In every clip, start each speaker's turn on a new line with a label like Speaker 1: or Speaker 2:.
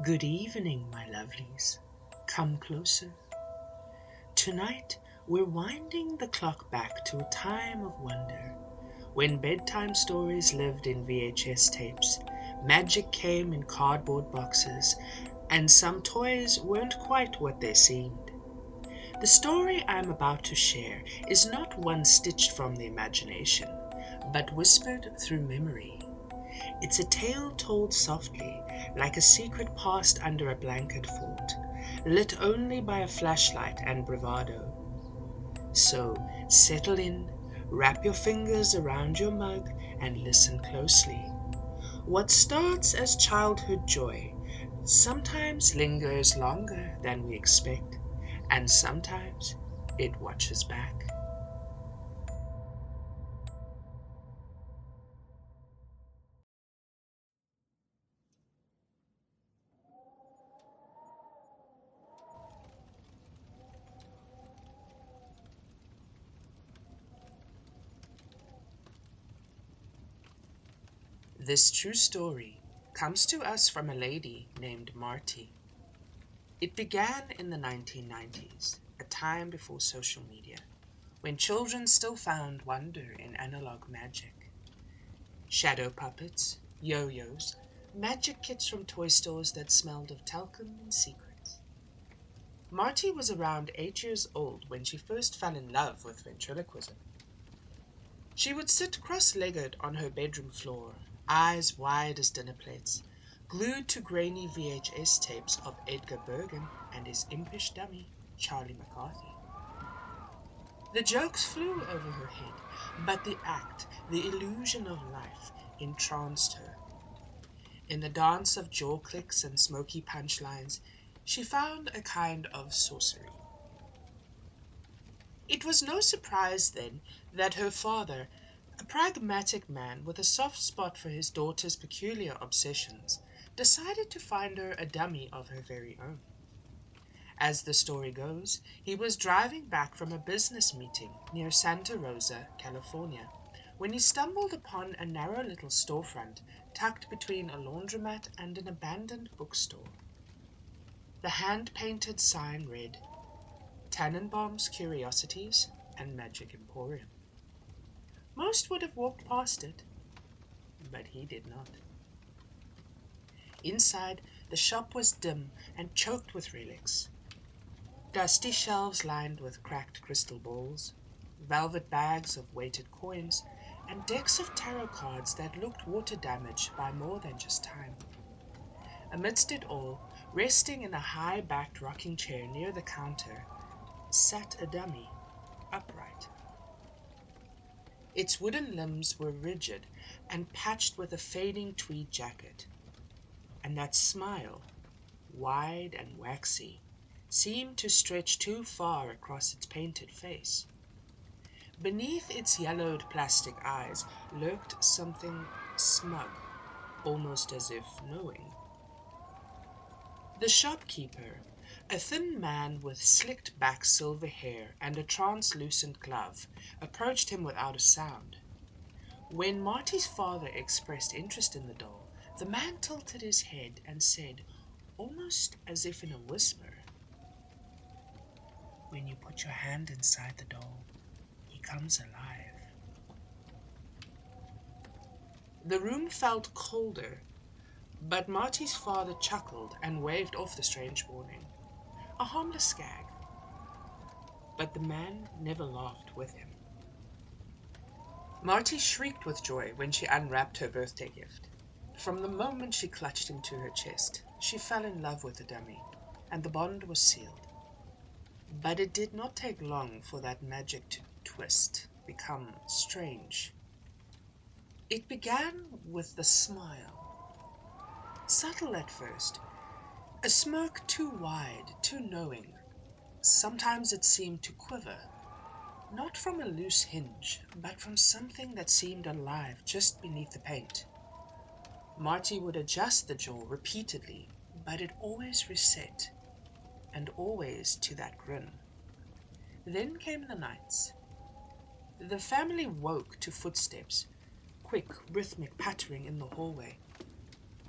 Speaker 1: Good evening, my lovelies. Come closer. Tonight, we're winding the clock back to a time of wonder, when bedtime stories lived in VHS tapes, magic came in cardboard boxes, and some toys weren't quite what they seemed. The story I'm about to share is not one stitched from the imagination, but whispered through memory. It's a tale told softly, like a secret passed under a blanket fort, lit only by a flashlight and bravado. So, settle in, wrap your fingers around your mug, and listen closely. What starts as childhood joy sometimes lingers longer than we expect, and sometimes it watches back. This true story comes to us from a lady named Marty. It began in the 1990s, a time before social media, when children still found wonder in analog magic. Shadow puppets, yo-yos, magic kits from toy stores that smelled of talcum and secrets. Marty was around 8 years old when she first fell in love with ventriloquism. She would sit cross-legged on her bedroom floor, eyes wide as dinner plates, glued to grainy VHS tapes of Edgar Bergen and his impish dummy, Charlie McCarthy. The jokes flew over her head, but the act, the illusion of life, entranced her. In the dance of jaw clicks and smoky punchlines, she found a kind of sorcery. It was no surprise, then, that her father, a pragmatic man with a soft spot for his daughter's peculiar obsessions, decided to find her a dummy of her very own. As the story goes, he was driving back from a business meeting near Santa Rosa, California, when he stumbled upon a narrow little storefront tucked between a laundromat and an abandoned bookstore. The hand-painted sign read, Tannenbaum's Curiosities and Magic Emporium. Most would have walked past it, but he did not. Inside, the shop was dim and choked with relics. Dusty shelves lined with cracked crystal balls, velvet bags of weighted coins, and decks of tarot cards that looked water damaged by more than just time. Amidst it all, resting in a high-backed rocking chair near the counter, sat a dummy, upright. Its wooden limbs were rigid and patched with a fading tweed jacket, and that smile, wide and waxy, seemed to stretch too far across its painted face. Beneath its yellowed plastic eyes lurked something smug, almost as if knowing. The shopkeeper, a thin man with slicked-back silver hair and a translucent glove, approached him without a sound. When Marty's father expressed interest in the doll, the man tilted his head and said, almost as if in a whisper, "When you put your hand inside the doll, he comes alive." The room felt colder, but Marty's father chuckled and waved off the strange warning. A harmless gag. But the man never laughed with him. Marty shrieked with joy when she unwrapped her birthday gift. From the moment she clutched him to her chest, she fell in love with the dummy, and the bond was sealed. But it did not take long for that magic to twist, become strange. It began with the smile. Subtle at first, a smirk too wide, too knowing. Sometimes it seemed to quiver, not from a loose hinge, but from something that seemed alive just beneath the paint. Marty would adjust the jaw repeatedly, but it always reset, and always to that grin. Then came the nights. The family woke to footsteps, quick, rhythmic pattering in the hallway.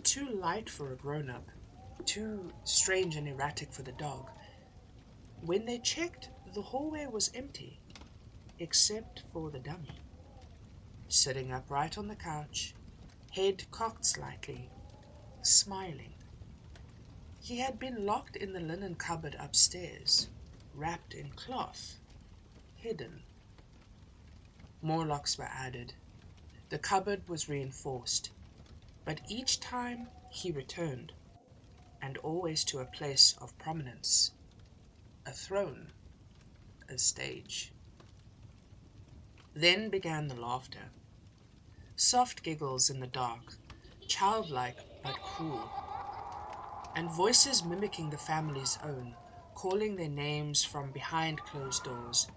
Speaker 1: Too light for a grown-up, too strange and erratic for the dog. When they checked, the hallway was empty, except for the dummy, sitting upright on the couch, head cocked slightly, smiling. He had been locked in the linen cupboard upstairs, wrapped in cloth, hidden. More locks were added. The cupboard was reinforced, but each time he returned, and always to a place of prominence, a throne, a stage. Then began the laughter, soft giggles in the dark, childlike but cruel, and voices mimicking the family's own, calling their names from behind closed doors.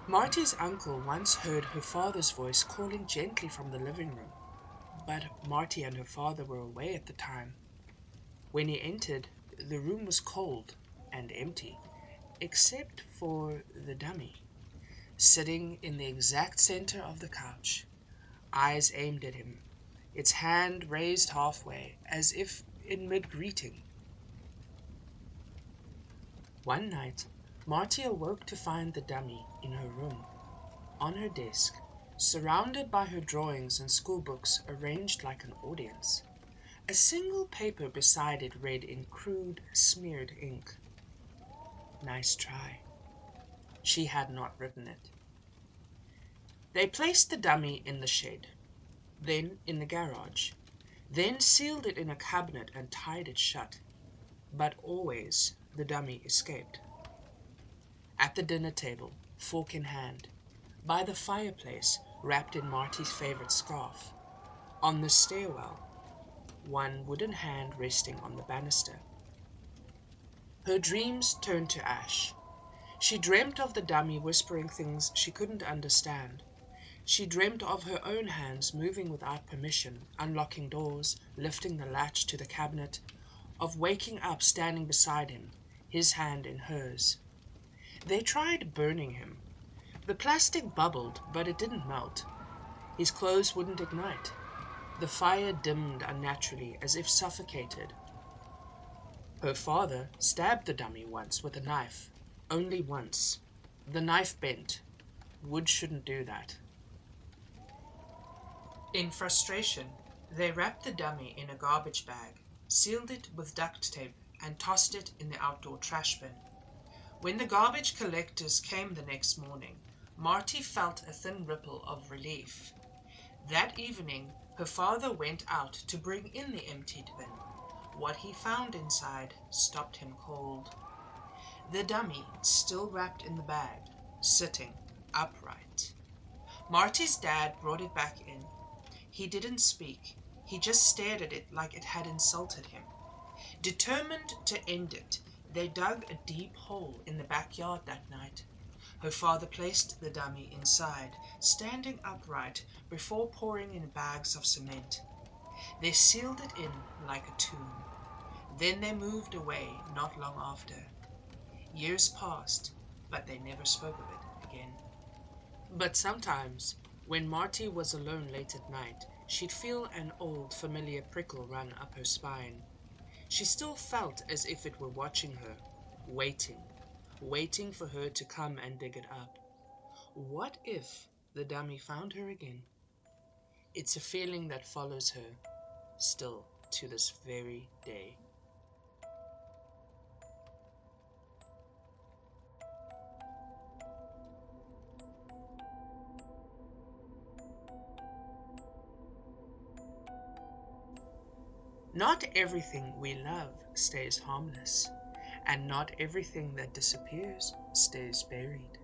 Speaker 1: Marty's uncle once heard her father's voice calling gently from the living room, but Marty and her father were away at the time. When he entered, the room was cold and empty, except for the dummy, sitting in the exact center of the couch, eyes aimed at him, its hand raised halfway, as if in mid-greeting. One night, Marty awoke to find the dummy in her room, on her desk, surrounded by her drawings and schoolbooks arranged like an audience. A single paper beside it read in crude, smeared ink, "Nice try." She had not written it. They placed the dummy in the shed, then in the garage, then sealed it in a cabinet and tied it shut. But always the dummy escaped. At the dinner table, fork in hand, by the fireplace, wrapped in Marty's favorite scarf, on the stairwell, one wooden hand resting on the banister. Her dreams turned to ash. She dreamt of the dummy whispering things she couldn't understand. She dreamt of her own hands moving without permission, unlocking doors, lifting the latch to the cabinet, of waking up standing beside him, his hand in hers. They tried burning him. The plastic bubbled, but it didn't melt. His clothes wouldn't ignite. The fire dimmed unnaturally, as if suffocated. Her father stabbed the dummy once with a knife. Only once. The knife bent. Wood shouldn't do that. In frustration, they wrapped the dummy in a garbage bag, sealed it with duct tape, and tossed it in the outdoor trash bin. When the garbage collectors came the next morning, Marty felt a thin ripple of relief. That evening, her father went out to bring in the emptied bin. What he found inside stopped him cold. The dummy, still wrapped in the bag, sitting upright. Marty's dad brought it back in. He didn't speak. He just stared at it like it had insulted him. Determined to end it, they dug a deep hole in the backyard that night. Her father placed the dummy inside, standing upright, before pouring in bags of cement. They sealed it in like a tomb. Then they moved away not long after. Years passed, but they never spoke of it again. But sometimes, when Marty was alone late at night, she'd feel an old, familiar prickle run up her spine. She still felt as if it were watching her, waiting for her to come and dig it up. What if the dummy found her again? It's a feeling that follows her, still to this very day. Not everything we love stays harmless, and not everything that disappears stays buried.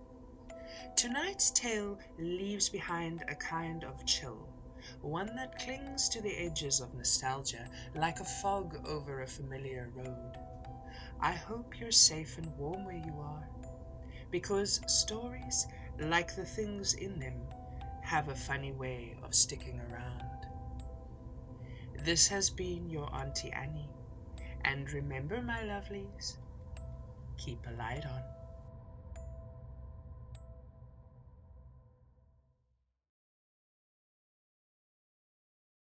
Speaker 1: Tonight's tale leaves behind a kind of chill, one that clings to the edges of nostalgia like a fog over a familiar road. I hope you're safe and warm where you are, because stories, like the things in them, have a funny way of sticking around. This has been your Auntie Annie, and remember, my lovelies, keep a light on.